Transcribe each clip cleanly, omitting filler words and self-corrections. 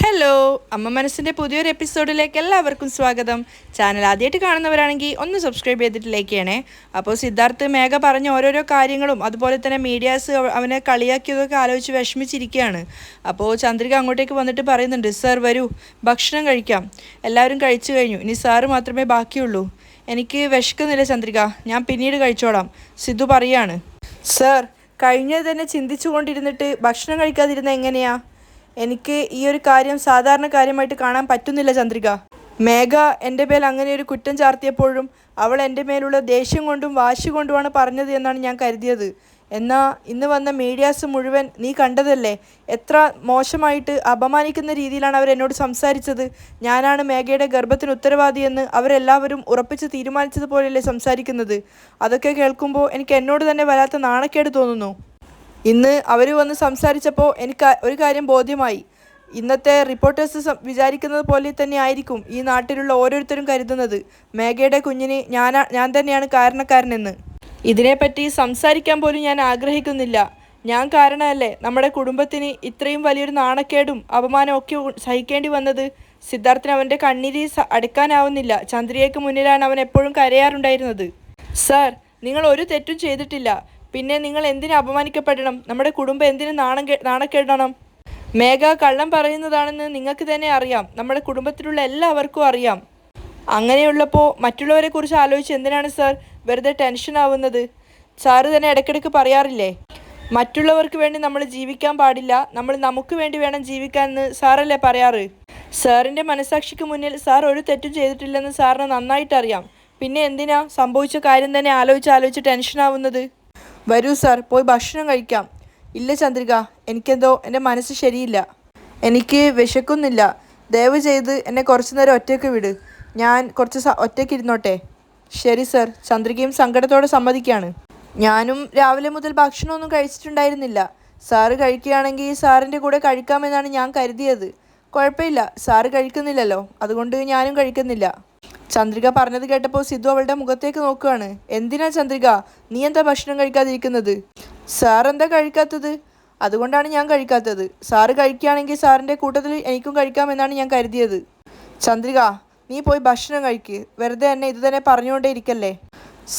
Hello, അമ്മ മനസ്സിൻ്റെ പുതിയൊരു എപ്പിസോഡിലേക്ക് എല്ലാവർക്കും സ്വാഗതം. ചാനൽ ആദ്യമായിട്ട് കാണുന്നവരാണെങ്കിൽ ഒന്ന് സബ്സ്ക്രൈബ് ചെയ്തിട്ട് ലൈക്ക് ചെയ്യണേ. അപ്പോൾ സിദ്ധാർത്ഥ് മേഘ പറഞ്ഞ ഓരോരോ കാര്യങ്ങളും അതുപോലെ തന്നെ മീഡിയാസ് അവനെ കളിയാക്കിയതൊക്കെ ആലോചിച്ച് വിഷമിച്ചിരിക്കുകയാണ്. അപ്പോൾ ചന്ദ്രിക അങ്ങോട്ടേക്ക് വന്നിട്ട് പറയുന്നുണ്ട്, സർ വരൂ, ഭക്ഷണം കഴിക്കാം. എല്ലാവരും കഴിച്ചു കഴിഞ്ഞു, ഇനി സാറ് മാത്രമേ ബാക്കിയുള്ളൂ. എനിക്ക് വിശക്കുന്നില്ല ചന്ദ്രിക, ഞാൻ പിന്നീട് കഴിച്ചോളാം, സിദ്ധു പറയാണ്. സർ, കഴിഞ്ഞത് തന്നെ ചിന്തിച്ചു കൊണ്ടിരുന്നിട്ട് ഭക്ഷണം കഴിക്കാതിരുന്ന എങ്ങനെയാ? എനിക്ക് ഈ ഒരു കാര്യം സാധാരണ കാര്യമായിട്ട് കാണാൻ പറ്റുന്നില്ല ചന്ദ്രിക. മേഘ എൻ്റെ മേൽ അങ്ങനെ ഒരു കുറ്റം ചാർത്തിയപ്പോഴും അവൾ എൻ്റെ മേലുള്ള ദേഷ്യം കൊണ്ടും വാശി കൊണ്ടുമാണ് പറഞ്ഞത് എന്നാണ് ഞാൻ കരുതിയത്. എന്നാൽ ഇന്ന് വന്ന മീഡിയാസ് മുഴുവൻ നീ കണ്ടതല്ലേ, എത്ര മോശമായിട്ട് അപമാനിക്കുന്ന രീതിയിലാണ് അവരെന്നോട് സംസാരിച്ചത്. ഞാനാണ് മേഘയുടെ ഗർഭത്തിന് ഉത്തരവാദിയെന്ന് അവരെല്ലാവരും ഉറപ്പിച്ച് തീരുമാനിച്ചതുപോലെയല്ലേ സംസാരിക്കുന്നത്. അതൊക്കെ കേൾക്കുമ്പോൾ എനിക്ക് എന്നോട് തന്നെ വല്ലാത്ത നാണക്കേട് തോന്നുന്നു. ഇന്ന് അവർ വന്ന് സംസാരിച്ചപ്പോൾ എനിക്ക് ഒരു കാര്യം ബോധ്യമായി. ഇന്നത്തെ റിപ്പോർട്ടേഴ്സ് വിചാരിക്കുന്നത് പോലെ തന്നെ ആയിരിക്കും ഈ നാട്ടിലുള്ള ഓരോരുത്തരും കരുതുന്നത്. മേഘയുടെ കുഞ്ഞിന് ഞാൻ തന്നെയാണ് കാരണക്കാരനെന്ന്. ഇതിനെപ്പറ്റി സംസാരിക്കാൻ പോലും ഞാൻ ആഗ്രഹിക്കുന്നില്ല. ഞാൻ കാരണമല്ലേ നമ്മുടെ കുടുംബത്തിന് ഇത്രയും വലിയൊരു നാണക്കേടും അപമാനവും ഒക്കെ സഹിക്കേണ്ടി വന്നത്. സിദ്ധാർത്ഥിന് അവൻ്റെ കണ്ണീര് അടക്കാനാവുന്നില്ല. ചന്ദ്രികയ്ക്ക് മുന്നിലാണ് അവൻ എപ്പോഴും കരയാറുണ്ടായിരുന്നത്. സാർ, നിങ്ങൾ ഒരു തെറ്റും ചെയ്തിട്ടില്ല, പിന്നെ നിങ്ങൾ എന്തിനു അപമാനിക്കപ്പെടണം? നമ്മുടെ കുടുംബം എന്തിനു നാണക്കേടണം? മേഘ കള്ളം പറയുന്നതാണെന്ന് നിങ്ങൾക്ക് തന്നെ അറിയാം, നമ്മുടെ കുടുംബത്തിലുള്ള എല്ലാവർക്കും അറിയാം. അങ്ങനെയുള്ളപ്പോൾ മറ്റുള്ളവരെ കുറിച്ച് ആലോചിച്ച് എന്തിനാണ് സാർ വെറുതെ ടെൻഷൻ ആവുന്നത്? സാറ് തന്നെ ഇടയ്ക്കിടയ്ക്ക് പറയാറില്ലേ, മറ്റുള്ളവർക്ക് വേണ്ടി നമ്മൾ ജീവിക്കാൻ പാടില്ല, നമ്മൾ നമുക്ക് വേണ്ടി വേണം ജീവിക്കാൻ എന്ന് സാറല്ലേ പറയാറ്. സാറിൻ്റെ മനസാക്ഷിക്ക് മുന്നിൽ സാർ ഒരു തെറ്റും ചെയ്തിട്ടില്ലെന്ന് സാറിന് നന്നായിട്ടറിയാം. പിന്നെ എന്തിനാ സംഭവിച്ച കാര്യം തന്നെ ആലോചിച്ച് ടെൻഷനാവുന്നത്? വരൂ സാർ, പോയി ഭക്ഷണം കഴിക്കാം. ഇല്ല ചന്ദ്രിക, എനിക്കെന്തോ എൻ്റെ മനസ്സ് ശരിയില്ല, എനിക്ക് വിശക്കുന്നില്ല. ദയവ് ചെയ്ത് എന്നെ കുറച്ചു നേരം ഒറ്റയ്ക്ക് വിട്, ഞാൻ കുറച്ച് ഒറ്റയ്ക്ക് ഇരുന്നോട്ടെ. ശരി സർ, ചന്ദ്രികയും സങ്കടത്തോടെ സമ്മതിക്കുകയാണ്. ഞാനും രാവിലെ മുതൽ ഭക്ഷണമൊന്നും കഴിച്ചിട്ടുണ്ടായിരുന്നില്ല. സാറ് കഴിക്കുകയാണെങ്കിൽ സാറിൻ്റെ കൂടെ കഴിക്കാമെന്നാണ് ഞാൻ കരുതിയത്. കുഴപ്പമില്ല, സാറ് കഴിക്കുന്നില്ലല്ലോ, അതുകൊണ്ട് ഞാനും കഴിക്കുന്നില്ല. ചന്ദ്രിക പറഞ്ഞത് കേട്ടപ്പോൾ സിദ്ധു അവളുടെ മുഖത്തേക്ക് നോക്കുകയാണ്. എന്തിനാ ചന്ദ്രിക, നീ എന്താ ഭക്ഷണം കഴിക്കാതിരിക്കുന്നത്? സാർ എന്താ കഴിക്കാത്തത്? അതുകൊണ്ടാണ് ഞാൻ കഴിക്കാത്തത്. സാറ് കഴിക്കുകയാണെങ്കിൽ സാറിൻ്റെ കൂട്ടത്തിൽ എനിക്കും കഴിക്കാമെന്നാണ് ഞാൻ കരുതിയത്. ചന്ദ്രിക, നീ പോയി ഭക്ഷണം കഴിക്ക്, വെറുതെ എന്നെ ഇത് തന്നെ പറഞ്ഞുകൊണ്ടേ ഇരിക്കല്ലേ.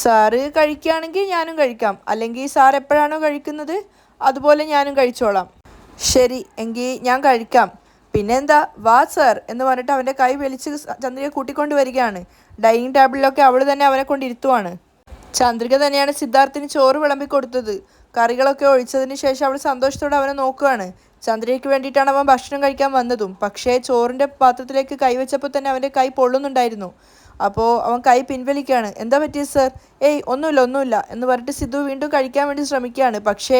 സാറ് കഴിക്കുകയാണെങ്കിൽ ഞാനും കഴിക്കാം, അല്ലെങ്കിൽ സാർ എപ്പോഴാണോ കഴിക്കുന്നത് അതുപോലെ ഞാനും കഴിച്ചോളാം. ശരി, എങ്കിൽ ഞാൻ കഴിക്കാം. പിന്നെന്താ, വാ സാർ എന്ന് പറഞ്ഞിട്ട് അവൻ്റെ കൈ വലിച്ച് ചന്ദ്രിക കൂട്ടിക്കൊണ്ട് വരികയാണ്. ഡൈനിങ് ടേബിളിലൊക്കെ അവൾ തന്നെ അവനെ കൊണ്ടിരുത്തുവാണ്. ചന്ദ്രിക തന്നെയാണ് സിദ്ധാർത്ഥിന് ചോറ് വിളമ്പിക്കൊടുത്തത്. കറികളൊക്കെ ഒഴിച്ചതിന് ശേഷം അവൾ സന്തോഷത്തോടെ അവനെ നോക്കുകയാണ്. ചന്ദ്രികയ്ക്ക് വേണ്ടിയിട്ടാണ് അവൻ ഭക്ഷണം കഴിക്കാൻ വന്നതും. പക്ഷേ ചോറിൻ്റെ പാത്രത്തിലേക്ക് കൈവച്ചപ്പോൾ തന്നെ അവൻ്റെ കൈ പൊള്ളുന്നുണ്ടായിരുന്നു. അപ്പോൾ അവൻ കൈ പിൻവലിക്കുകയാണ്. എന്താ പറ്റിയത് സർ? ഏയ് ഒന്നുമില്ല എന്ന് പറഞ്ഞിട്ട് സിദ്ധു വീണ്ടും കഴിക്കാൻ വേണ്ടി ശ്രമിക്കുകയാണ്. പക്ഷേ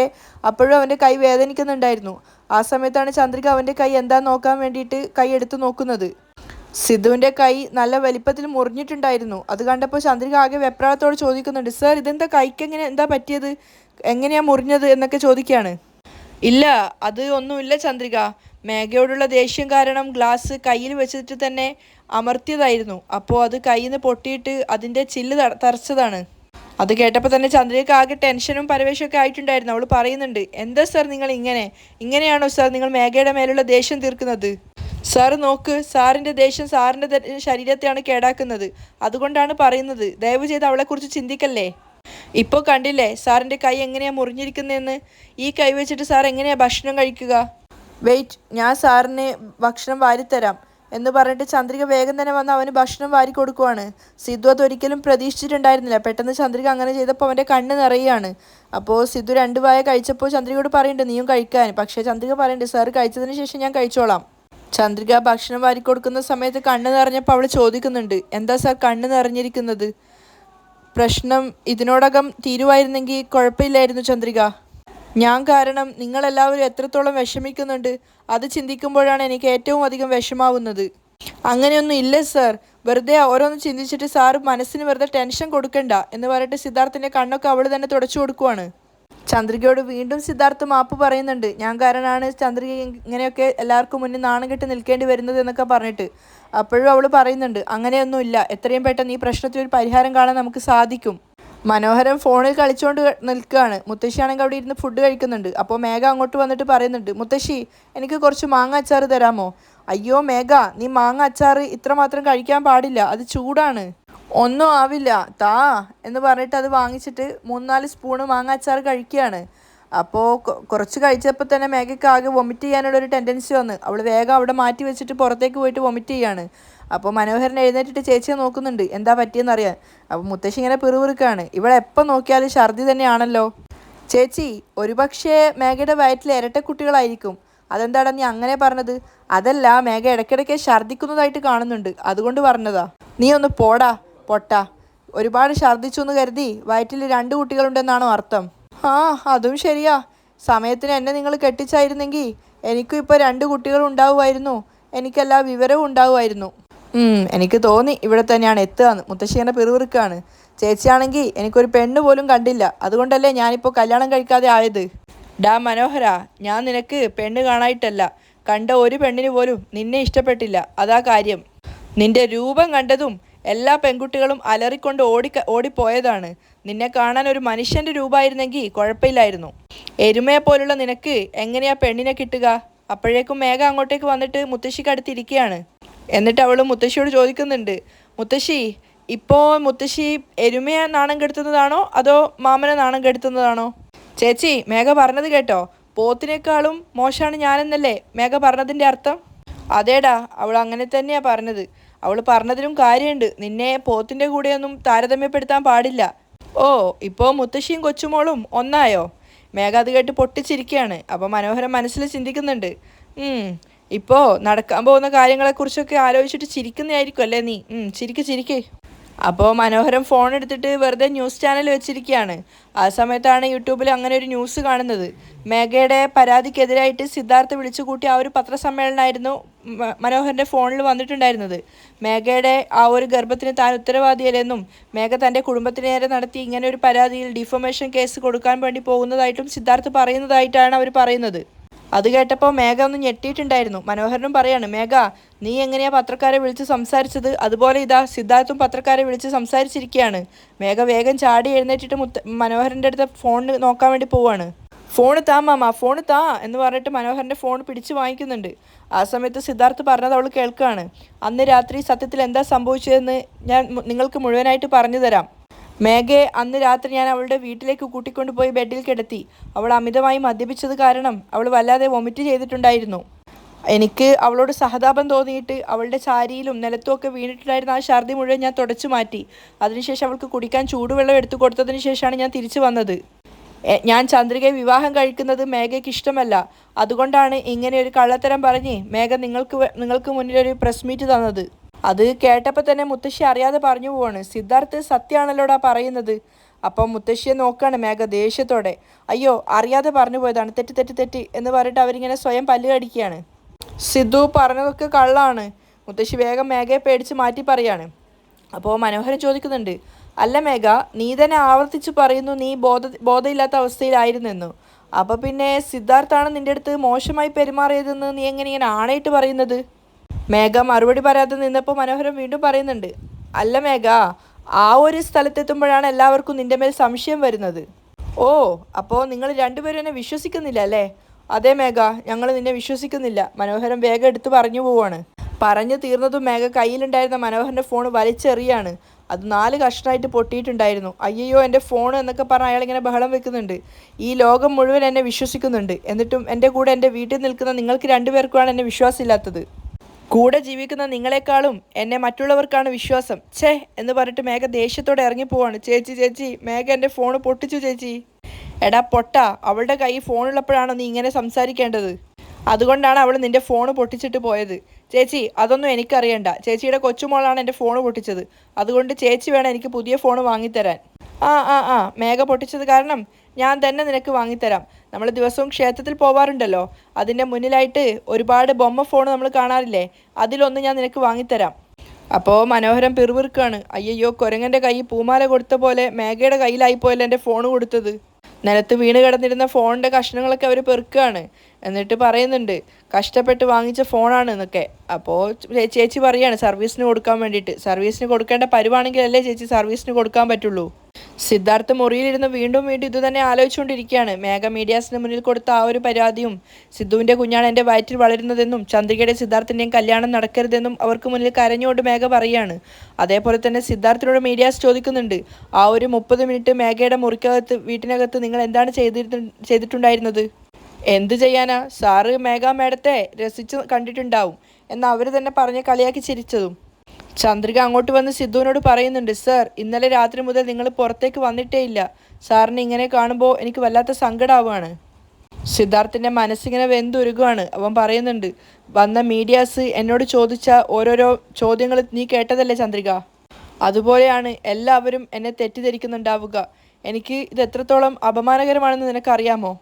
അപ്പോഴും അവൻ്റെ കൈ വേദനിക്കുന്നുണ്ടായിരുന്നു. ആ സമയത്താണ് ചന്ദ്രിക അവൻ്റെ കൈ എന്താ നോക്കാൻ വേണ്ടിയിട്ട് കൈ എടുത്ത് നോക്കുന്നത്. സിദ്ധുവിൻ്റെ കൈ നല്ല വലിപ്പത്തിൽ മുറിഞ്ഞിട്ടുണ്ടായിരുന്നു. അത് കണ്ടപ്പോൾ ചന്ദ്രിക ആകെ വെപ്രാളത്തോട് ചോദിക്കുന്നുണ്ട്, സർ ഇതെന്താ, കൈക്ക് എന്താ പറ്റിയത്, എങ്ങനെയാണ് മുറിഞ്ഞത് എന്നൊക്കെ ചോദിക്കുകയാണ്. ഇല്ല, അത് ഒന്നുമില്ല ചന്ദ്രിക, മേഘയോടുള്ള ദേഷ്യം കാരണം ഗ്ലാസ് കയ്യിൽ വെച്ചിട്ട് തന്നെ അമർത്തിയതായിരുന്നു. അപ്പോൾ അത് കയ്യിൽ നിന്ന് പൊട്ടിയിട്ട് അതിൻ്റെ ചില്ല് തറച്ചതാണ്. അത് കേട്ടപ്പോൾ തന്നെ ചന്ദ്രികയ്ക്ക് ആകെ ടെൻഷനും പരവേശമൊക്കെ ആയിട്ടുണ്ടായിരുന്നു. അവൾ പറയുന്നുണ്ട്, എന്താ സാർ നിങ്ങൾ ഇങ്ങനെയാണോ സാർ നിങ്ങൾ മേഘയുടെ മേലുള്ള ദേഷ്യം തീർക്കുന്നത്? സാർ നോക്ക്, സാറിൻ്റെ ദേഷ്യം സാറിൻ്റെ ശരീരത്തെയാണ് കേടാക്കുന്നത്. അതുകൊണ്ടാണ് പറയുന്നത്, ദയവ് ചെയ്ത് അവളെക്കുറിച്ച് ചിന്തിക്കല്ലേ. ഇപ്പോൾ കണ്ടില്ലേ സാറിൻ്റെ കൈ എങ്ങനെയാണ് മുറിഞ്ഞിരിക്കുന്നതെന്ന്. ഈ കൈ വെച്ചിട്ട് സാർ എങ്ങനെയാണ് ഭക്ഷണം കഴിക്കുക? വെയിറ്റ്, ഞാൻ സാറിന് ഭക്ഷണം വാരിത്തരാം എന്ന് പറഞ്ഞിട്ട് ചന്ദ്രിക വേഗം തന്നെ വന്ന് അവന് ഭക്ഷണം വാരി കൊടുക്കുവാണ്. സിദ്ധു അതൊരിക്കലും പ്രതീക്ഷിച്ചിട്ടുണ്ടായിരുന്നില്ല. പെട്ടെന്ന് ചന്ദ്രിക അങ്ങനെ ചെയ്തപ്പോൾ അവൻ്റെ കണ്ണ് നിറയുകയാണ്. അപ്പോൾ സിദ്ധു 2 വായ കഴിച്ചപ്പോൾ ചന്ദ്രികയോട് പറയുന്നുണ്ട് നീയും കഴിക്കാൻ. പക്ഷേ ചന്ദ്രിക പറയുന്നുണ്ട്, സാർ കഴിച്ചതിന് ശേഷം ഞാൻ കഴിച്ചോളാം. ചന്ദ്രിക ഭക്ഷണം വാരി കൊടുക്കുന്ന സമയത്ത് കണ്ണ് നിറഞ്ഞപ്പോൾ അവൾ ചോദിക്കുന്നുണ്ട്, എന്താ സാർ കണ്ണ് നിറഞ്ഞിരിക്കുന്നത്? പ്രശ്നം ഇതിനോടകം തീരുമായിരുന്നെങ്കിൽ കുഴപ്പമില്ലായിരുന്നു ചന്ദ്രിക. ഞാൻ കാരണം നിങ്ങളെല്ലാവരും എത്രത്തോളം വിഷമിക്കുന്നുണ്ട് അത് ചിന്തിക്കുമ്പോഴാണ് എനിക്ക് ഏറ്റവും അധികം വിഷമാവുന്നത്. അങ്ങനെയൊന്നും ഇല്ല സാർ, വെറുതെ ഓരോന്നും ചിന്തിച്ചിട്ട് സാറ് മനസ്സിന് വെറുതെ ടെൻഷൻ കൊടുക്കണ്ട എന്ന് പറഞ്ഞിട്ട് സിദ്ധാർത്ഥിൻ്റെ കണ്ണൊക്കെ അവൾ തന്നെ തുടച്ചു കൊടുക്കുവാണ്. ചന്ദ്രികയോട് വീണ്ടും സിദ്ധാർത്ഥ് മാപ്പ് പറയുന്നുണ്ട്, ഞാൻ കാരണമാണ് ചന്ദ്രിക ഇങ്ങനെയൊക്കെ എല്ലാവർക്കും മുന്നിൽ നാണം കെട്ട് നിൽക്കേണ്ടി വരുന്നത് എന്നൊക്കെ പറഞ്ഞിട്ട്. അപ്പോഴും അവൾ പറയുന്നുണ്ട്, അങ്ങനെയൊന്നുമില്ല, എത്രയും പെട്ടെന്ന് ഈ പ്രശ്നത്തിനൊരു പരിഹാരം കാണാൻ നമുക്ക് സാധിക്കും. മനോഹരൻ ഫോണിൽ കളിച്ചുകൊണ്ട് നിൽക്കുകയാണ്. മുത്തശ്ശിയാണെങ്കിൽ അവിടെ ഇരുന്ന് ഫുഡ് കഴിക്കുന്നുണ്ട്. അപ്പോൾ മേഘ അങ്ങോട്ട് വന്നിട്ട് പറയുന്നുണ്ട്, മുത്തശ്ശി എനിക്ക് കുറച്ച് മാങ്ങ അച്ചാർ തരാമോ? അയ്യോ മേഘ, നീ മാങ്ങ അച്ചാർ ഇത്രമാത്രം കഴിക്കാൻ പാടില്ല, അത് ചൂടാണ്. ഒന്നും ആവില്ല, താ എന്ന് പറഞ്ഞിട്ട് അത് വാങ്ങിച്ചിട്ട് 3-4 സ്പൂണ് മാങ്ങ അച്ചാർ കഴിക്കുകയാണ്. അപ്പോൾ കുറച്ച് കഴിച്ചപ്പോൾ തന്നെ മേഘയ്ക്ക് ആകെ വൊമിറ്റ് ചെയ്യാനുള്ളൊരു ടെൻഡൻസി വന്ന് അവൾ വേഗം അവിടെ മാറ്റി വെച്ചിട്ട് പുറത്തേക്ക് പോയിട്ട് വൊമിറ്റ് ചെയ്യാണ്. അപ്പോൾ മനോഹരൻ എഴുന്നേറ്റിട്ട് ചേച്ചിയെ നോക്കുന്നുണ്ട് എന്താ പറ്റിയെന്നറിയാൻ. അപ്പോൾ മുത്തശ്ശി ഇങ്ങനെ പിറുപിറുക്കാണ്, ഇവിടെ എപ്പോൾ നോക്കിയാലും ഛർദി തന്നെയാണല്ലോ. ചേച്ചി, ഒരുപക്ഷേ മേഘയുടെ വയറ്റിൽ ഇരട്ടക്കുട്ടികളായിരിക്കും. അതെന്താടാ നീ അങ്ങനെ പറഞ്ഞത്? അതല്ല, മേഘ ഇടയ്ക്കിടയ്ക്ക് ഛർദ്ദിക്കുന്നതായിട്ട് കാണുന്നുണ്ട്, അതുകൊണ്ട് പറഞ്ഞതാ. നീ ഒന്ന് പോടാ പൊട്ടാ. ഒരുപാട് ഛർദ്ദിച്ചു എന്ന് കരുതി വയറ്റിൽ 2 കുട്ടികളുണ്ടെന്നാണോ അർത്ഥം? ആ, അതും ശരിയാ. സമയത്തിന് എന്നെ നിങ്ങൾ കെട്ടിച്ചായിരുന്നെങ്കിൽ എനിക്കും ഇപ്പോൾ 2 കുട്ടികൾ ഉണ്ടാവുമായിരുന്നു, എനിക്കെല്ലാ വിവരവും ഉണ്ടാവുമായിരുന്നു. എനിക്ക് തോന്നി ഇവിടെ തന്നെയാണ് എത്തുകയെന്ന്. മുത്തശ്ശിയുടെ പിറുപിറുക്കാണ്. ചേച്ചിയാണെങ്കിൽ എനിക്കൊരു പെണ്ണ് പോലും കണ്ടില്ല, അതുകൊണ്ടല്ലേ ഞാനിപ്പോൾ കല്യാണം കഴിക്കാതെ ആയത്. ഡാ മനോഹര, ഞാൻ നിനക്ക് പെണ്ണ് കാണായിട്ടല്ല, കണ്ട ഒരു പെണ്ണിന് പോലും നിന്നെ ഇഷ്ടപ്പെട്ടില്ല, അതാ കാര്യം. നിന്റെ രൂപം കണ്ടതും എല്ലാ പെൺകുട്ടികളും അലറിക്കൊണ്ട് ഓടിപ്പോയതാണ്. നിന്നെ കാണാൻ ഒരു മനുഷ്യൻ്റെ രൂപമായിരുന്നെങ്കിൽ കുഴപ്പമില്ലായിരുന്നു. എരുമയെ പോലുള്ള നിനക്ക് എങ്ങനെയാ പെണ്ണിനെ കിട്ടുക? അപ്പോഴേക്കും മേഘ അങ്ങോട്ടേക്ക് വന്നിട്ട് മുത്തശ്ശിക്ക് അടുത്തിരിക്കുകയാണ്. എന്നിട്ട് അവൾ മുത്തശ്ശിയോട് ചോദിക്കുന്നുണ്ട്, മുത്തശ്ശി, ഇപ്പോൾ മുത്തശ്ശി എരുമയെ നാണം കെടുത്തുന്നതാണോ അതോ മാമനെ നാണം കെടുത്തുന്നതാണോ? ചേച്ചി, മേഘ പറഞ്ഞത് കേട്ടോ? പോത്തിനേക്കാളും മോശമാണ് ഞാനെന്നല്ലേ മേഘ പറഞ്ഞതിൻ്റെ അർത്ഥം? അതേടാ, അവൾ അങ്ങനെ തന്നെയാണ് പറഞ്ഞത്. അവൾ പറഞ്ഞതിലും കാര്യമുണ്ട്. നിന്നെ പോത്തിൻ്റെ കൂടെയൊന്നും താരതമ്യപ്പെടുത്താൻ പാടില്ല. ഓ, ഇപ്പോൾ മുത്തശ്ശിയും കൊച്ചുമോളും ഒന്നായോ? മേഘ അത് കേട്ട് പൊട്ടിച്ചിരിക്കുകയാണ്. അപ്പോൾ മനോഹരൻ മനസ്സിൽ ചിന്തിക്കുന്നുണ്ട്, ഇപ്പോൾ നടക്കാൻ പോകുന്ന കാര്യങ്ങളെക്കുറിച്ചൊക്കെ ആലോചിച്ചിട്ട് ചിരിക്കുന്നതായിരിക്കും അല്ലേ നീ? ചിരിക്ക്. അപ്പോൾ മനോഹരൻ ഫോൺ എടുത്തിട്ട് വെറുതെ ന്യൂസ് ചാനൽ വെച്ചിരിക്കുകയാണ്. ആ സമയത്താണ് യൂട്യൂബിൽ അങ്ങനെ ഒരു ന്യൂസ് കാണുന്നത്. മേഘയുടെ പരാതിക്കെതിരായിട്ട് സിദ്ധാർത്ഥ് വിളിച്ചു കൂട്ടി ആ ഒരു പത്രസമ്മേളനമായിരുന്നു മനോഹരൻ്റെ ഫോണിൽ വന്നിട്ടുണ്ടായിരുന്നത്. മേഘയുടെ ആ ഒരു ഗർഭത്തിന് താൻ ഉത്തരവാദിയല്ലെന്നും മേഘ തൻ്റെ കുടുംബത്തിന് നേരെ നടത്തി ഇങ്ങനെ ഒരു പരാതിയിൽ ഡിഫമേഷൻ കേസ് കൊടുക്കാൻ വേണ്ടി പോകുന്നതായിട്ടും സിദ്ധാർത്ഥ് പറയുന്നതായിട്ടാണ് അവർ പറയുന്നത്. അത് കേട്ടപ്പോൾ മേഘ ഒന്ന് ഞെട്ടിയിട്ടുണ്ടായിരുന്നു. മനോഹരനും പറയാണ്, മേഘ, നീ എങ്ങനെയാ പത്രക്കാരെ വിളിച്ച് സംസാരിച്ചത്? അതുപോലെ ഇതാ സിദ്ധാർത്ഥും പത്രക്കാരെ വിളിച്ച് സംസാരിച്ചിരിക്കുകയാണ്. മേഘ വേഗം ചാടി എഴുന്നേറ്റിട്ട് മനോഹരൻ്റെ അടുത്ത് ഫോണിന് നോക്കാൻ വേണ്ടി പോവാണ്. ഫോണ് താ മാമ, ഫോണ് താ എന്ന് പറഞ്ഞിട്ട് മനോഹരൻ്റെ ഫോൺ പിടിച്ച് വാങ്ങിക്കുന്നുണ്ട്. ആ സമയത്ത് സിദ്ധാർത്ഥ് പറഞ്ഞത് അവൾ കേൾക്കുകയാണ്. അന്ന് രാത്രി സത്യത്തിൽ എന്താ സംഭവിച്ചതെന്ന് ഞാൻ നിങ്ങൾക്ക് മുഴുവനായിട്ട് പറഞ്ഞു തരാം. മേഘയെ അന്ന് രാത്രി ഞാൻ അവളുടെ വീട്ടിലേക്ക് കൂട്ടിക്കൊണ്ടുപോയി ബെഡിൽ കിടത്തി. അവൾ അമിതമായി മദ്യപിച്ചത് കാരണം അവൾ വല്ലാതെ വൊമിറ്റ് ചെയ്തിട്ടുണ്ടായിരുന്നു. എനിക്ക് അവളോട് സഹതാപം തോന്നിയിട്ട് അവളുടെ ചാരിയിലും നിലത്തുമൊക്കെ വീണിട്ടുണ്ടായിരുന്ന ആ ഛർദി മുഴുവൻ ഞാൻ തുടച്ചു മാറ്റി. അതിനുശേഷം അവൾക്ക് കുടിക്കാൻ ചൂടുവെള്ളം എടുത്തു കൊടുത്തതിന് ശേഷമാണ് ഞാൻ തിരിച്ചു വന്നത്. ഞാൻ ചന്ദ്രികയെ വിവാഹം കഴിക്കുന്നത് മേഘയ്ക്ക് ഇഷ്ടമല്ല. അതുകൊണ്ടാണ് ഇങ്ങനെ ഒരു കള്ളത്തരം പറഞ്ഞ് മേഘ നിങ്ങൾക്ക് മുന്നിലൊരു പ്രസ് മീറ്റ് തന്നത്. അത് കേട്ടപ്പോൾ തന്നെ മുത്തശ്ശി അറിയാതെ പറഞ്ഞു പോവാണ്, സിദ്ധാർത്ഥ് സത്യമാണല്ലോടാ പറയുന്നത്. അപ്പം മുത്തശ്ശിയെ നോക്കുകയാണ് മേഘ ദേഷ്യത്തോടെ. അയ്യോ, അറിയാതെ പറഞ്ഞു പോയതാണ്, തെറ്റ് എന്ന് പറഞ്ഞിട്ട് അവരിങ്ങനെ സ്വയം പല്ല് കടിക്കുകയാണ്. സിദ്ധു പറഞ്ഞതൊക്കെ കള്ളാണ്. മുത്തശ്ശി വേഗം മേഘയെ പേടിച്ച് മാറ്റി പറയാണ്. അപ്പോൾ മനോഹരൻ ചോദിക്കുന്നുണ്ട്, അല്ല മേഘ, നീ തന്നെ ആവർത്തിച്ച് പറയുന്നു നീ ബോധമില്ലാത്ത അവസ്ഥയിലായിരുന്നെന്നു. അപ്പോൾ പിന്നെ സിദ്ധാർത്ഥാണ് നിൻ്റെ അടുത്ത് മോശമായി പെരുമാറിയതെന്ന് നീ എങ്ങനെ ആണയിട്ട് പറയുന്നത്? മേഘ മറുപടി പറയാതെ നിന്നപ്പോൾ മനോഹരൻ വീണ്ടും പറയുന്നുണ്ട്, അല്ല മേഘ, ആ ഒരു സ്ഥലത്തെത്തുമ്പോഴാണ് എല്ലാവർക്കും നിൻ്റെ മേൽ സംശയം വരുന്നത്. ഓ, അപ്പോൾ നിങ്ങൾ രണ്ടുപേരും എന്നെ വിശ്വസിക്കുന്നില്ല അല്ലേ? അതെ മേഘ, ഞങ്ങൾ നിന്നെ വിശ്വസിക്കുന്നില്ല. മനോഹരൻ വേഗം എടുത്ത് പറഞ്ഞു പോവാണ്. പറഞ്ഞു തീർന്നതും മേഘ കയ്യിലുണ്ടായിരുന്ന മനോഹരൻ്റെ ഫോൺ വലിച്ചെറിയാണ്. അത് 4 കഷ്ണമായിട്ട് പൊട്ടിയിട്ടുണ്ടായിരുന്നു. അയ്യോ എൻ്റെ ഫോൺ എന്നൊക്കെ പറഞ്ഞ് അയാളിങ്ങനെ ബഹളം വെക്കുന്നുണ്ട്. ഈ ലോകം മുഴുവൻ എന്നെ വിശ്വസിക്കുന്നുണ്ട്, എന്നിട്ടും എൻ്റെ കൂടെ എൻ്റെ വീട്ടിൽ നിൽക്കുന്ന നിങ്ങൾക്ക് 2 പേർക്കുമാണ് എന്നെ വിശ്വാസമില്ലാത്തത്. കൂടെ ജീവിക്കുന്ന നിങ്ങളെക്കാളും എന്നെ മറ്റുള്ളവർക്കാണ് വിശ്വാസം. ഛേ എന്ന് പറഞ്ഞിട്ട് മേഘ ദേഷ്യത്തോടെ ഇറങ്ങിപ്പോവാണ്. ചേച്ചി, മേഘ എൻ്റെ ഫോൺ പൊട്ടിച്ചു ചേച്ചി. എടാ പൊട്ട, അവളുടെ കൈ ഫോണുള്ളപ്പോഴാണോ നീ ഇങ്ങനെ സംസാരിക്കേണ്ടത്? അതുകൊണ്ടാണ് അവൾ നിൻ്റെ ഫോൺ പൊട്ടിച്ചിട്ട് പോയത്. ചേച്ചി, അതൊന്നും എനിക്കറിയണ്ട. ചേച്ചിയുടെ കൊച്ചുമോളാണ് എൻ്റെ ഫോൺ പൊട്ടിച്ചത്. അതുകൊണ്ട് ചേച്ചി വേണം എനിക്ക് പുതിയ ഫോൺ വാങ്ങിത്തരാൻ. ആ മേഘ പൊട്ടിച്ചത് കാരണം ഞാൻ തന്നെ നിനക്ക് വാങ്ങിത്തരാം. നമ്മൾ ദിവസവും ക്ഷേത്രത്തിൽ പോവാറുണ്ടല്ലോ, അതിൻ്റെ മുന്നിലായിട്ട് ഒരുപാട് ബൊമ്മ ഫോൺ നമ്മൾ കാണാറില്ലേ, അതിലൊന്ന് ഞാൻ നിനക്ക് വാങ്ങിത്തരാം. അപ്പോൾ മനോഹരൻ പിറുപിറുക്കാണ്. അയ്യോ, കുരങ്ങൻ്റെ കൈ പൂമാല കൊടുത്ത പോലെ മേഘയുടെ കയ്യിലായിപ്പോയല്ലോ എൻ്റെ ഫോൺ കൊടുത്തത്. നിലത്ത് വീണ് കിടന്നിരുന്ന ഫോണിൻ്റെ കഷ്ണങ്ങളൊക്കെ അവർ പെറുക്കുകയാണ്. എന്നിട്ട് പറയുന്നുണ്ട് കഷ്ടപ്പെട്ട് വാങ്ങിച്ച ഫോണാണ് എന്നൊക്കെ. അപ്പോൾ ചേച്ചി പറയാണ് സർവീസിന് കൊടുക്കാൻ വേണ്ടിയിട്ട്. സർവീസിന് കൊടുക്കേണ്ട പരുവാണെങ്കിലല്ലേ ചേച്ചി സർവീസിന് കൊടുക്കാൻ പറ്റുള്ളൂ. സിദ്ധാർത്ഥ് മുറിയിലിരുന്ന് വീണ്ടും വീണ്ടും ഇതുതന്നെ ആലോചിച്ചുകൊണ്ടിരിക്കുകയാണ്. മേഘ മീഡിയാസിന് മുന്നിൽ കൊടുത്ത ആ ഒരു പരാതിയും സിദ്ധുവിൻ്റെ കുഞ്ഞാണ് എൻ്റെ വയറ്റിൽ വളരുന്നതെന്നും ചന്ദ്രികയുടെ സിദ്ധാർത്ഥിൻ്റെയും കല്യാണം നടക്കരുതെന്നും അവർക്ക് മുന്നിൽ കരഞ്ഞുകൊണ്ട് മേഘ പറയുകയാണ്. അതേപോലെ തന്നെ സിദ്ധാർത്ഥിനോട് മീഡിയാസ് ചോദിക്കുന്നുണ്ട്, ആ ഒരു 30 മിനിറ്റ് മേഘയുടെ മുറിക്കകത്ത് വീട്ടിനകത്ത് നിങ്ങൾ എന്താണ് ചെയ്തിട്ടുണ്ടായിരുന്നത്? എന്ത് ചെയ്യാനാ, സാറ് മേഘ മേഡത്തെ രസിച്ച് കണ്ടിട്ടുണ്ടാവും എന്ന് അവർ തന്നെ പറഞ്ഞ് കളിയാക്കി ചിരിച്ചതും. ചന്ദ്രിക അങ്ങോട്ട് വന്ന് സിദ്ധുവിനോട് പറയുന്നുണ്ട്, സർ ഇന്നലെ രാത്രി മുതൽ നിങ്ങൾ പുറത്തേക്ക് വന്നിട്ടേ ഇല്ല. സാറിന് ഇങ്ങനെ കാണുമ്പോൾ എനിക്ക് വല്ലാത്ത സങ്കടമാവുകയാണ്. സിദ്ധാർത്ഥിൻ്റെ മനസ്സിങ്ങനെ വെന്തുരുകുകയാണ്. അവൻ പറയുന്നുണ്ട്, വന്ന മീഡിയാസ് എന്നോട് ചോദിച്ച ഓരോരോ ചോദ്യങ്ങൾ നീ കേട്ടതല്ലേ ചന്ദ്രിക? അതുപോലെയാണ് എല്ലാവരും എന്നെ തെറ്റിദ്ധരിക്കുന്നുണ്ടാവുക. എനിക്ക് ഇത് എത്രത്തോളം അപമാനകരമാണെന്ന് നിനക്കറിയാമോ?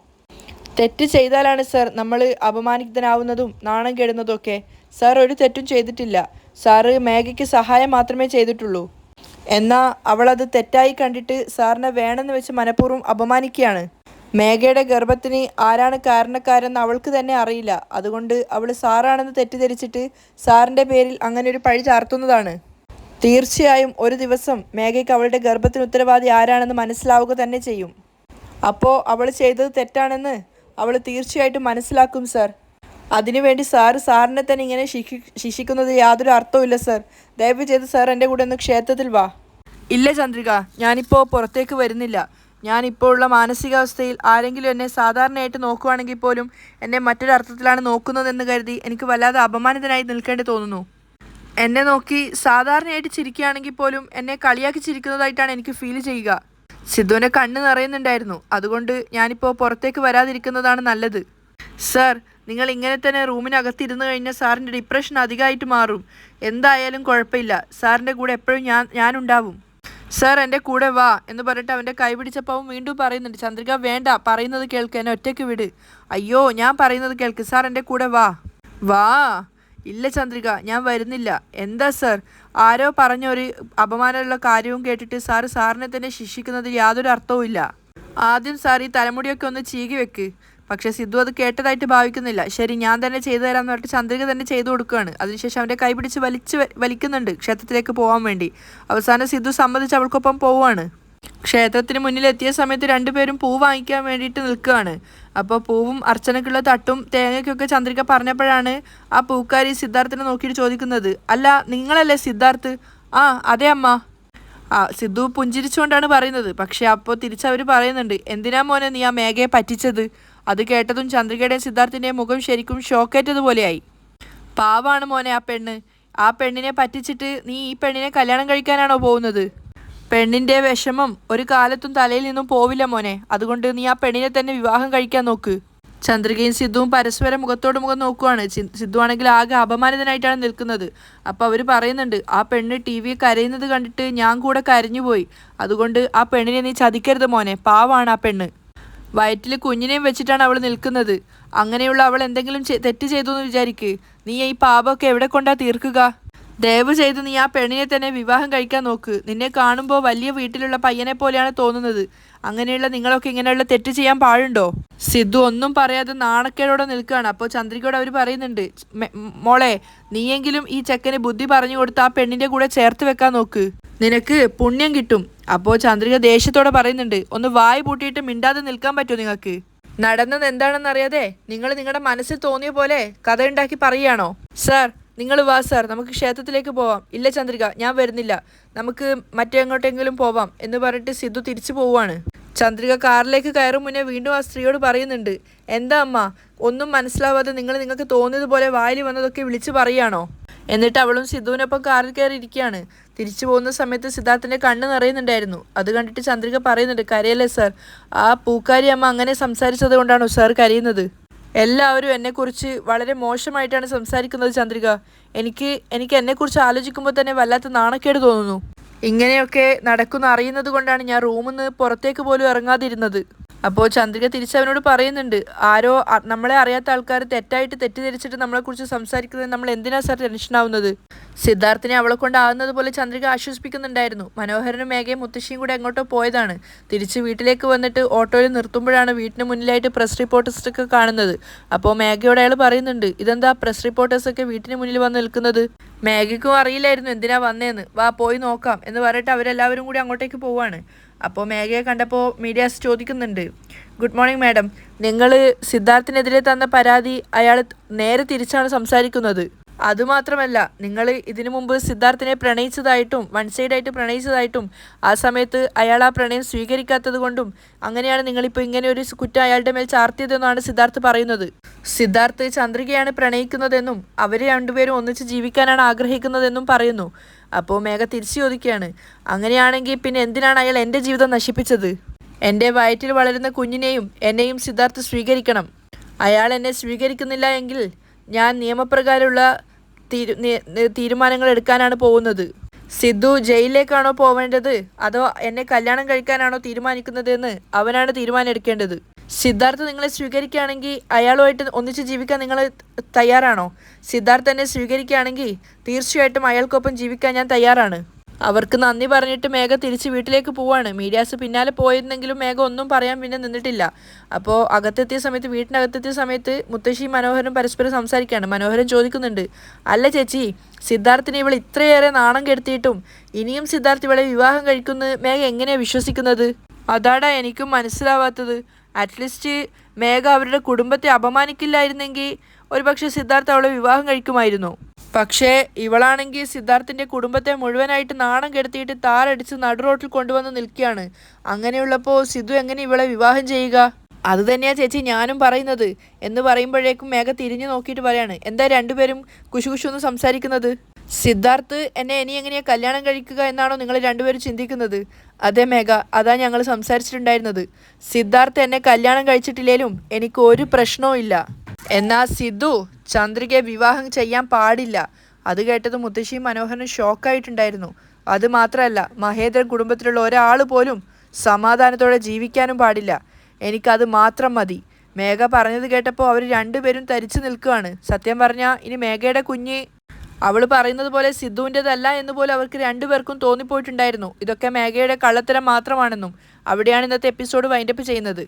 തെറ്റ് ചെയ്താലാണ് സർ നമ്മൾ അപമാനിതനാവുന്നതും നാണം കെടുന്നതും ഒക്കെ. സാർ ഒരു തെറ്റും ചെയ്തിട്ടില്ല. സാറ് മേഘയ്ക്ക് സഹായം മാത്രമേ ചെയ്തിട്ടുള്ളൂ. എന്നാൽ അവളത് തെറ്റായി കണ്ടിട്ട് സാറിനെ വേണമെന്ന് വെച്ച് മനഃപൂർവ്വം അപമാനിക്കുകയാണ്. മേഘയുടെ ഗർഭത്തിന് ആരാണ് കാരണക്കാരെന്ന് അവൾക്ക് തന്നെ അറിയില്ല. അതുകൊണ്ട് അവൾ സാറാണെന്ന് തെറ്റിദ്ധരിച്ചിട്ട് സാറിൻ്റെ പേരിൽ അങ്ങനെ ഒരു പഴി ചാർത്തുന്നതാണ്. തീർച്ചയായും ഒരു ദിവസം മേഘയ്ക്ക് അവളുടെ ഗർഭത്തിന് ഉത്തരവാദി ആരാണെന്ന് മനസ്സിലാവുക തന്നെ ചെയ്യും. അപ്പോൾ അവൾ ചെയ്തത് തെറ്റാണെന്ന് അവൾ തീർച്ചയായിട്ടും മനസ്സിലാക്കും സർ. അതിനുവേണ്ടി സാറിനെ തന്നെ ഇങ്ങനെ ശിക്ഷിക്കുന്നത് യാതൊരു അർത്ഥവുമില്ല സർ. ദയവ് ചെയ്ത് സാർ എൻ്റെ കൂടെ ഒന്ന് ക്ഷേത്രത്തിൽ വാ. ഇല്ല ചന്ദ്രിക, ഞാനിപ്പോൾ പുറത്തേക്ക് വരുന്നില്ല. ഞാനിപ്പോൾ ഉള്ള മാനസികാവസ്ഥയിൽ ആരെങ്കിലും എന്നെ സാധാരണയായിട്ട് നോക്കുകയാണെങ്കിൽ പോലും എന്നെ മറ്റൊരർത്ഥത്തിലാണ് നോക്കുന്നതെന്ന് കരുതി എനിക്ക് വല്ലാതെ അപമാനിതനായി നിൽക്കേണ്ടി തോന്നുന്നു. എന്നെ നോക്കി സാധാരണയായിട്ട് ചിരിക്കുകയാണെങ്കിൽ പോലും എന്നെ കളിയാക്കി ചിരിക്കുന്നതായിട്ടാണ് എനിക്ക് ഫീൽ ചെയ്യുക. സിദ്ധുവിൻ്റെ കണ്ണ് നിറയുന്നുണ്ടായിരുന്നു. അതുകൊണ്ട് ഞാനിപ്പോൾ പുറത്തേക്ക് വരാതിരിക്കുന്നതാണ് നല്ലത്. സർ, നിങ്ങൾ ഇങ്ങനെ തന്നെ റൂമിനകത്തിരുന്ന് കഴിഞ്ഞാൽ സാറിൻ്റെ ഡിപ്രഷൻ അധികമായിട്ട് മാറും. എന്തായാലും കുഴപ്പമില്ല, സാറിൻ്റെ കൂടെ എപ്പോഴും ഞാനുണ്ടാവും. സർ എൻ്റെ കൂടെ വാ എന്ന് പറഞ്ഞിട്ട് അവൻ്റെ കൈ പിടിച്ചപ്പോൾ അവൻ വീണ്ടും പറയുന്നുണ്ട്, ചന്ദ്രിക വേണ്ട, പറയുന്നത് കേൾക്ക്, എന്നെ ഒറ്റയ്ക്ക് വിട്. അയ്യോ, ഞാൻ പറയുന്നത് കേൾക്ക്, സാർ എൻ്റെ കൂടെ വാ. വാ. ഇല്ല ചന്ദ്രിക, ഞാൻ വരുന്നില്ല. എന്താ സർ, ആരോ പറഞ്ഞൊരു അപമാനമുള്ള കാര്യവും കേട്ടിട്ട് സാറിനെ തന്നെ ശിക്ഷിക്കുന്നതിൽ യാതൊരു അർത്ഥവും ഇല്ല. ആദ്യം സാർ ഈ തലമുടിയൊക്കെ ഒന്ന് ചീകി വെക്ക്. പക്ഷേ സിദ്ധു അത് കേട്ടതായിട്ട് ഭാവിക്കുന്നില്ല. ശരി, ഞാൻ തന്നെ ചെയ്തു തരാമെന്ന് പറഞ്ഞിട്ട് ചന്ദ്രിക തന്നെ ചെയ്തു കൊടുക്കുകയാണ്. അതിനുശേഷം അവൻ്റെ കൈ പിടിച്ച് വലിക്കുന്നുണ്ട് ക്ഷേത്രത്തിലേക്ക് പോകാൻ വേണ്ടി. അവസാനം സിദ്ധു സമ്മതിച്ച് അവൾക്കൊപ്പം പോവുകയാണ്. ക്ഷേത്രത്തിന് മുന്നിലെത്തിയ സമയത്ത് രണ്ടുപേരും പൂ വാങ്ങിക്കാൻ വേണ്ടിയിട്ട് നിൽക്കുകയാണ്. അപ്പോൾ പൂവും അർച്ചനയ്ക്കുള്ള തട്ടും തേങ്ങയ്ക്കൊക്കെ ചന്ദ്രിക പറഞ്ഞപ്പോഴാണ് ആ പൂക്കാരി സിദ്ധാർത്ഥിനെ നോക്കിയിട്ട് ചോദിക്കുന്നത്, അല്ല നിങ്ങളല്ലേ സിദ്ധാർത്ഥ്? ആ അതെ അമ്മ. സിദ്ധു പുഞ്ചിരിച്ചുകൊണ്ടാണ് പറയുന്നത്. പക്ഷെ അപ്പോൾ തിരിച്ചവർ പറയുന്നുണ്ട്, എന്തിനാ മോനെ നീ ആ മേഘയെ പറ്റിച്ചത്? അത് കേട്ടതും ചന്ദ്രികയുടെയും സിദ്ധാർത്ഥിൻ്റെയും മുഖം ശരിക്കും ഷോക്കേറ്റതുപോലെയായി. പാവാണ് മോനെ ആ പെണ്ണ്. ആ പെണ്ണിനെ പറ്റിച്ചിട്ട് നീ ഈ പെണ്ണിനെ കല്യാണം കഴിക്കാനാണോ പോകുന്നത്? പെണ്ണിൻ്റെ വിഷമം ഒരു കാലത്തും തലയിൽ നിന്നും പോവില്ല മോനെ. അതുകൊണ്ട് നീ ആ പെണ്ണിനെ തന്നെ വിവാഹം കഴിക്കാൻ നോക്ക്. ചന്ദ്രികയും സിദ്ധുവും പരസ്പരം മുഖത്തോട് മുഖം നോക്കുവാണ്. സിദ്ധു ആണെങ്കിൽ ആകെ അപമാനിതനായിട്ടാണ് നിൽക്കുന്നത്. അപ്പോൾ അവർ പറയുന്നുണ്ട്, ആ പെണ്ണ് TV കരയുന്നത് കണ്ടിട്ട് ഞാൻ കൂടെ കരഞ്ഞുപോയി. അതുകൊണ്ട് ആ പെണ്ണിനെ നീ ചതിക്കരുത് മോനെ, പാവാണ് ആ പെണ്ണ്. വയറ്റിൽ കുഞ്ഞിനെയും വെച്ചിട്ടാണ് അവൾ നിൽക്കുന്നത്. അങ്ങനെയുള്ള അവൾ എന്തെങ്കിലും തെറ്റ് ചെയ്തു എന്ന് വിചാരിക്ക്. നീ ഈ പാപമൊക്കെ എവിടെ കൊണ്ടാ തീർക്കുക? ദയവ് ചെയ്ത് നീ ആ പെണ്ണിനെ തന്നെ വിവാഹം കഴിക്കാൻ നോക്ക്. നിന്നെ കാണുമ്പോൾ വലിയ വീട്ടിലുള്ള പയ്യനെ പോലെയാണ് തോന്നുന്നത്. അങ്ങനെയുള്ള നിങ്ങളൊക്കെ ഇങ്ങനെയുള്ള തെറ്റ് ചെയ്യാൻ പാടുണ്ടോ? സിദ്ധു ഒന്നും പറയാതെ നാണക്കേടോടെ നിൽക്കുകയാണ്. അപ്പോൾ ചന്ദ്രികയോട് അവർ പറയുന്നുണ്ട്, മോളെ നീയെങ്കിലും ഈ ചെക്കന് ബുദ്ധി പറഞ്ഞു കൊടുത്ത് ആ പെണ്ണിൻ്റെ കൂടെ ചേർത്ത് വെക്കാൻ നോക്ക്, നിനക്ക് പുണ്യം കിട്ടും. അപ്പോൾ ചന്ദ്രിക ദേഷ്യത്തോടെ പറയുന്നുണ്ട്, ഒന്ന് വായി പൂട്ടിയിട്ട് മിണ്ടാതെ നിൽക്കാൻ പറ്റുമോ നിങ്ങൾക്ക്? നടന്നത് എന്താണെന്നറിയാതെ നിങ്ങൾ നിങ്ങളുടെ മനസ്സിൽ തോന്നിയ പോലെ കഥയുണ്ടാക്കി പറയുകയാണോ? സാർ നിങ്ങൾ വാ സാർ, നമുക്ക് ക്ഷേത്രത്തിലേക്ക് പോവാം. ഇല്ല ചന്ദ്രിക, ഞാൻ വരുന്നില്ല, നമുക്ക് മറ്റെങ്ങോട്ടെങ്കിലും പോവാം എന്ന് പറഞ്ഞിട്ട് സിദ്ധു തിരിച്ചു പോവുകയാണ്. ചന്ദ്രിക കാറിലേക്ക് കയറും മുന്നേ വീണ്ടും ആ സ്ത്രീയോട് പറയുന്നുണ്ട്, എന്താ അമ്മ ഒന്നും മനസ്സിലാവാതെ നിങ്ങൾക്ക് തോന്നിയതുപോലെ വായിൽ വന്നതൊക്കെ വിളിച്ചു പറയുകയാണോ? എന്നിട്ട് അവളും സിദ്ധുവിനൊപ്പം കാറിൽ കയറി ഇരിക്കുകയാണ്. തിരിച്ചു പോകുന്ന സമയത്ത് സിദ്ധാർത്ഥിൻ്റെ കണ്ണ് നിറയുന്നുണ്ടായിരുന്നു. അത് കണ്ടിട്ട് ചന്ദ്രിക പറയുന്നുണ്ട്, കരയല്ലേ സാർ, ആ പൂക്കാരി അമ്മ അങ്ങനെ സംസാരിച്ചത് കൊണ്ടാണോ സാർ കരയുന്നത്? എല്ലാവരും എന്നെക്കുറിച്ച് വളരെ മോശമായിട്ടാണ് സംസാരിക്കുന്നത് ചന്ദ്രിക. എനിക്ക് എന്നെക്കുറിച്ച് ആലോചിക്കുമ്പോൾ തന്നെ വല്ലാത്ത നാണക്കേട് തോന്നുന്നു. ഇങ്ങനെയൊക്കെ നടക്കുന്ന അറിയുന്നത് കൊണ്ടാണ് ഞാൻ റൂമിൽ നിന്ന് പുറത്തേക്ക് പോലും ഇറങ്ങാതിരുന്നത്. അപ്പോൾ ചന്ദ്രിക തിരിച്ചവനോട് പറയുന്നുണ്ട്, ആരോ നമ്മളെ അറിയാത്ത ആൾക്കാർ തെറ്റായിട്ട് തെറ്റിദ്ധരിച്ചിട്ട് നമ്മളെക്കുറിച്ച് സംസാരിക്കുന്നത് നമ്മൾ എന്തിനാ സാർ ടെൻഷനാവുന്നത്? സിദ്ധാർത്ഥിനെ അവളെ കൊണ്ടാവുന്നത് പോലെ ചന്ദ്രിക ആശ്വസിപ്പിക്കുന്നുണ്ടായിരുന്നു. മനോഹരനും മേഘയും മുത്തശ്ശിയും കൂടെ എങ്ങോട്ടോ പോയതാണ്. തിരിച്ച് വീട്ടിലേക്ക് വന്നിട്ട് ഓട്ടോയിൽ നിർത്തുമ്പോഴാണ് വീട്ടിന് മുന്നിലായിട്ട് പ്രസ് റിപ്പോർട്ടേഴ്സൊക്കെ കാണുന്നത്. അപ്പോൾ മേഘയോട് അയാൾ പറയുന്നുണ്ട്, ഇതെന്താ പ്രസ് റിപ്പോർട്ടേഴ്സൊക്കെ വീട്ടിന് മുന്നിൽ വന്ന് നിൽക്കുന്നത്? മേഘയ്ക്കും അറിയില്ലായിരുന്നു എന്തിനാ വന്നേന്ന്. വാ പോയി നോക്കാം എന്ന് പറഞ്ഞിട്ട് അവരെല്ലാവരും കൂടി അങ്ങോട്ടേക്ക് പോവാണ്. അപ്പോൾ മേഘയെ കണ്ടപ്പോൾ മീഡിയാസ് ചോദിക്കുന്നുണ്ട്, ഗുഡ് മോർണിംഗ് മാഡം, നിങ്ങൾ സിദ്ധാർത്ഥിനെതിരെ തന്ന പരാതി അയാൾ നേരെ തിരിച്ചാണ് സംസാരിക്കുന്നത്. അതുമാത്രമല്ല, നിങ്ങൾ ഇതിനു മുമ്പ് സിദ്ധാർത്ഥിനെ പ്രണയിച്ചതായിട്ടും വൺ സൈഡായിട്ട് പ്രണയിച്ചതായിട്ടും ആ സമയത്ത് അയാൾ ആ പ്രണയം സ്വീകരിക്കാത്തത് കൊണ്ടും അങ്ങനെയാണ് നിങ്ങളിപ്പോൾ ഇങ്ങനെ ഒരു കുറ്റം അയാളുടെ മേൽ ചാർത്തിയതെന്നാണ് സിദ്ധാർത്ഥ് പറയുന്നത്. സിദ്ധാർത്ഥ് ചന്ദ്രികയാണ് പ്രണയിക്കുന്നതെന്നും അവർ രണ്ടുപേരും ഒന്നിച്ച് ജീവിക്കാനാണ് ആഗ്രഹിക്കുന്നതെന്നും പറയുന്നു. അപ്പോൾ മേഘ തിരിച്ചു ചോദിക്കുകയാണ്, അങ്ങനെയാണെങ്കിൽ പിന്നെ എന്തിനാണ് അയാൾ എൻ്റെ ജീവിതം നശിപ്പിച്ചത്? എൻ്റെ വയറ്റിൽ വളരുന്ന കുഞ്ഞിനെയും എന്നെയും സിദ്ധാർത്ഥ് സ്വീകരിക്കണം. അയാൾ എന്നെ സ്വീകരിക്കുന്നില്ല എങ്കിൽ ഞാൻ നിയമപ്രകാരമുള്ള തീരുമാനങ്ങൾ എടുക്കാനാണ് പോകുന്നത്. സിദ്ധു ജയിലിലേക്കാണോ പോവേണ്ടത് അതോ എന്നെ കല്യാണം കഴിക്കാനാണോ തീരുമാനിക്കുന്നതെന്ന് അവനാണ് തീരുമാനം എടുക്കേണ്ടത്. സിദ്ധാർത്ഥ് നിങ്ങളെ സ്വീകരിക്കുകയാണെങ്കിൽ അയാളുമായിട്ട് ഒന്നിച്ച് ജീവിക്കാൻ നിങ്ങൾ തയ്യാറാണോ? സിദ്ധാർത്ഥ് എന്നെ സ്വീകരിക്കുകയാണെങ്കിൽ തീർച്ചയായിട്ടും അയാൾക്കൊപ്പം ജീവിക്കാൻ ഞാൻ തയ്യാറാണ്. അവർക്ക് നന്ദി പറഞ്ഞിട്ട് മേഘ തിരിച്ച് വീട്ടിലേക്ക് പോവാണ്. മീഡിയാസ് പിന്നാലെ പോയിരുന്നെങ്കിലും മേഘ ഒന്നും പറയാൻ പിന്നെ നിന്നിട്ടില്ല. അപ്പോൾ വീട്ടിനകത്തെത്തിയ സമയത്ത് മുത്തശ്ശി മനോഹരനും പരസ്പരം സംസാരിക്കുകയാണ്. മനോഹരൻ ചോദിക്കുന്നുണ്ട്, അല്ല ചേച്ചി, സിദ്ധാർത്ഥിനെ ഇവൾ ഇത്രയേറെ നാണം കെടുത്തിയിട്ടും ഇനിയും സിദ്ധാർത്ഥ് ഇവളെ വിവാഹം കഴിക്കുന്നത് മേഘ എങ്ങനെയാണ് വിശ്വസിക്കുന്നത്? അതാടാ എനിക്കും മനസ്സിലാവാത്തത്. അറ്റ്ലീസ്റ്റ് മേഘ അവരുടെ കുടുംബത്തെ അപമാനിക്കില്ലായിരുന്നെങ്കിൽ ഒരുപക്ഷെ സിദ്ധാർത്ഥ് അവളെ വിവാഹം കഴിക്കുമായിരുന്നു. പക്ഷേ ഇവളാണെങ്കിൽ സിദ്ധാർത്ഥിൻ്റെ കുടുംബത്തെ മുഴുവനായിട്ട് നാണം കെടുത്തിയിട്ട് താറടിച്ച് നടുറോട്ടിൽ കൊണ്ടുവന്ന് നിൽക്കുകയാണ്. അങ്ങനെയുള്ളപ്പോൾ സിദ്ധു എങ്ങനെ ഇവളെ വിവാഹം ചെയ്യുക? അതുതന്നെയാണ് ചേച്ചി ഞാനും പറയുന്നത് എന്ന് പറയുമ്പോഴേക്കും മേഘ തിരിഞ്ഞു നോക്കിയിട്ട് പറയാണ്, എന്താ രണ്ടുപേരും കുശുകുശൊന്ന് സംസാരിക്കുന്നത്? സിദ്ധാർത്ഥ് എന്നെ ഇനി എങ്ങനെയാണ് കല്യാണം കഴിക്കുക എന്നാണോ നിങ്ങൾ രണ്ടുപേരും ചിന്തിക്കുന്നത്? അതെ മേഘ, അതാ ഞങ്ങൾ സംസാരിച്ചിട്ടുണ്ടായിരുന്നത്. സിദ്ധാർത്ഥ് എന്നെ കല്യാണം കഴിച്ചിട്ടില്ലേലും എനിക്ക് ഒരു പ്രശ്നവും ഇല്ല. എന്നാൽ സിദ്ധു ചന്ദ്രികയെ വിവാഹം ചെയ്യാൻ പാടില്ല. അത് കേട്ടത് മുത്തശ്ശിയും മനോഹരനും ഷോക്കായിട്ടുണ്ടായിരുന്നു. അതുമാത്രമല്ല, മഹേന്ദ്രൻ കുടുംബത്തിലുള്ള ഒരാൾ പോലും സമാധാനത്തോടെ ജീവിക്കാനും പാടില്ല. എനിക്കത് മാത്രം മതി. മേഘ പറഞ്ഞത് കേട്ടപ്പോൾ അവർ രണ്ടുപേരും തരിച്ചു നിൽക്കുകയാണ്. സത്യം പറഞ്ഞാൽ ഇനി മേഘയുടെ കുഞ്ഞ് അവൾ പറയുന്നത് പോലെ സിദ്ധുവിൻ്റെതല്ല എന്ന് പോലും അവർക്ക് രണ്ടുപേർക്കും തോന്നിപ്പോയിട്ടുണ്ടായിരുന്നു. ഇതൊക്കെ മേഘയുടെ കള്ളത്തരം മാത്രമാണെന്നും. അവിടെയാണ് ഇന്നത്തെ എപ്പിസോഡ് വൈൻഡപ്പ് ചെയ്യുന്നത്.